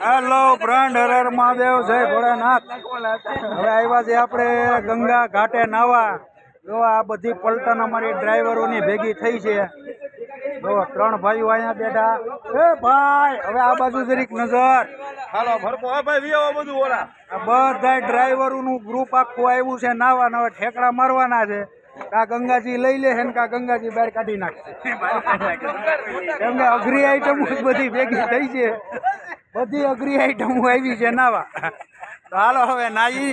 Hello friend, Har Har Mahadev, જય ભોળાનાથ। હવે આવ્યા છે આપણે ગંગા ઘાટે નાવા। જો આ બધી પલટન અમારી ડ્રાઈવરોની ભેગી થઈ છે। જો ત્રણ ભાઈઓ અહીંયા બેઠા। એ ભાઈ હવે આ બાજુ જરીક નજર હાલો ભરકો હા ભાઈ વિયો બધું ઓલા બધા ડ્રાઈવરોનું ગ્રુપ આખું આવ્યું છે નાવા। હવે ઠેકડા મારવાના છે। કા ગંગાજી લઈ લે છે ને કા ગંગાજી બહાર કાઢી નાખશે। કેમ કે અઘરી આઈટમો બધી ભેગી થઈ છે। બધી અઘરી આઈટમો આવી છે નાવા। તો હાલો હવે નાઈ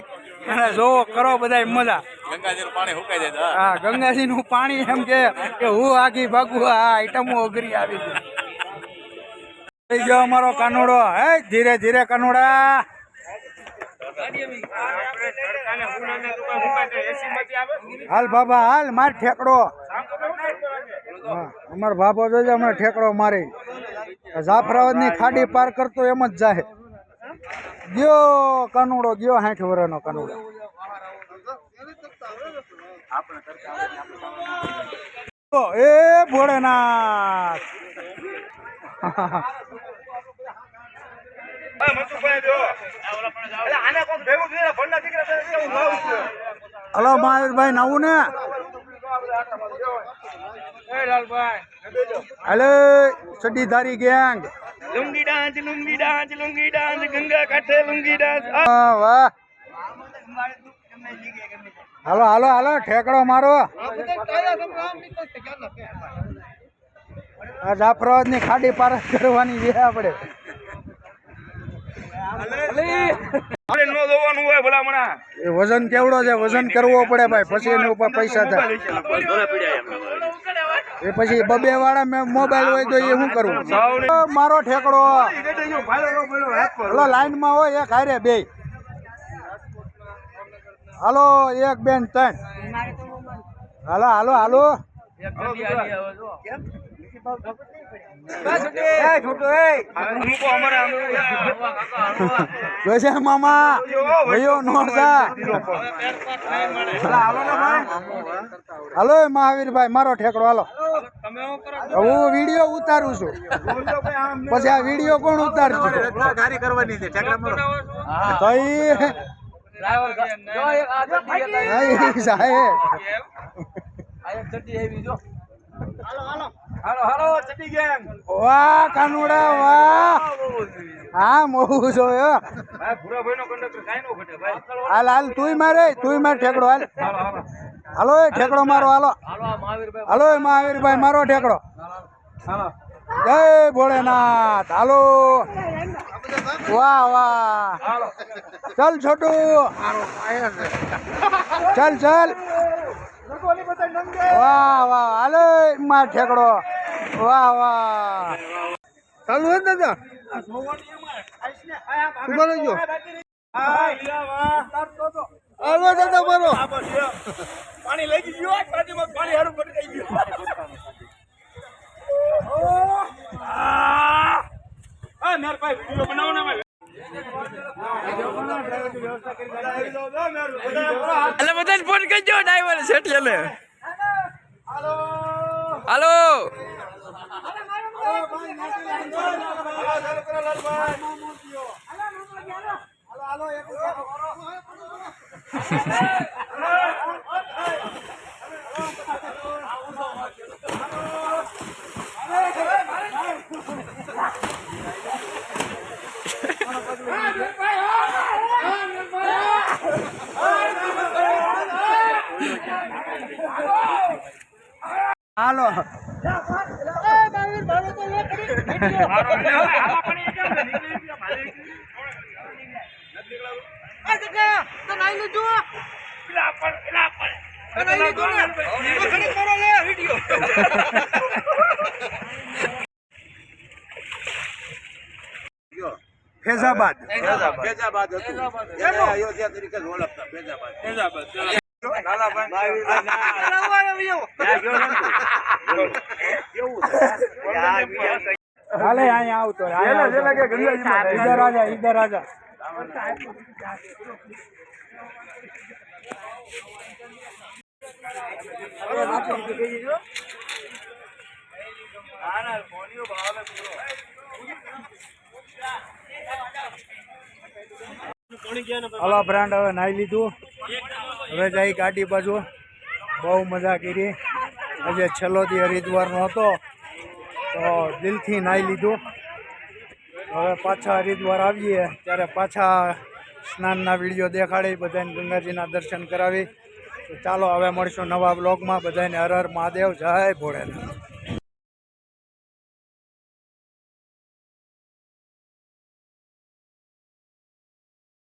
અને જોવો કરો બધા મજા। ગંગાજીનું પાણી સુકાઈ જાય હા, ગંગાજીનું પાણી એમ કે હું આગી ભાગું। આ આઈટમો અઘરી આવી છે। થઈ ગયો અમારો કાનુડો। હે ધીરે ધીરે કાનુડા। હાલ બાબા હાલ, માર ઠેકડો। અમારો બાબો જોજે હમણાં ઠેકડો મારી। જાફરાબાદ ની ખાડી પાર કરતો એમ જ જાય। ગયો કાનુડો ગયો, 60 વર્ષનો કાનુડો। એ ભોળેનાથ હલો મહાવીરભાઈ નવું ને હલે સડીધારી ગેંગ લુંગી ડાન્સ ગંગા કાંઠે લુંગી ડાન્સ। વાહ હાલો હાલો હાલો ઠેકડો મારો। આ જાફરાબાદ ની ખાડી પાર કરવાની છે આપણે। એ વજન કેવડો છે, વજન કરવો પડે ભાઈ, પછી એની ઉપર પૈસા થાય। એ પછી બબે વાળા મોબાઈલ હોય તો એ શું કરવું? મારો ઠેકડો લાઈન માં હોય એક હારે બે। હાલો 1 2 3 હાલો હાલો હાલો। મામા હાલો મહાવીરભાઈ મારો ઠેકડો હાલો। હું વિડીયો ઉતારું છું, પછી આ વિડીયો કોણ ઉતારશે? વાહ કાનુડા વાહ। હા મોવું છો હાલ હાલ તુંય મારે ઠેકડો હાલ। હાલો એ ઠેકડો મારો હાલો હાલો એ મહાવીરભાઈ મારો ઠેકડો। જય ભોળેનાથ હાલો। વાહ વાહ ચલ છોટું ચલ ચલ। વાહ વાહ હાલો માર ઠેકડો। વાહ વાહ ચાલુ હે દાદા બોલો જો હાલો દાદા બોલો। પાણી લઈ ગયો પાણી હારું પડી ગયું। મેર ભાઈ વિડિયો બનાવો ને ભાઈ। એટલે બધા જ ફોન કરજો ડ્રાઈવર સેઠિયાને। હાલો હાલો હાલો ફેઝાબાદ અયોધ્યા તરીકે ઓળખતા ફેઝાબાદ। હાલે અહીંયા આવતો ઈધર આજા ઈધર આજા। હલો બ્રાન્ડ હવે નાહી લીધું, હવે જઈ ગાડી બાજુ. બહુ મજા કરી. આજે છેલ્લો દી હરિદ્વારનો હતો તો દિલથી નાહી લીધું. હવે પાછા હરિદ્વાર આવીએ ત્યારે પાછા સ્નાનના વિડીયો દેખાડી, બધાને ગંગાજીના દર્શન કરાવી. તો ચાલો હવે મળીશું નવા બ્લોગમાં. બધાને હર હર મહાદેવ, જય ભોળેનાથ.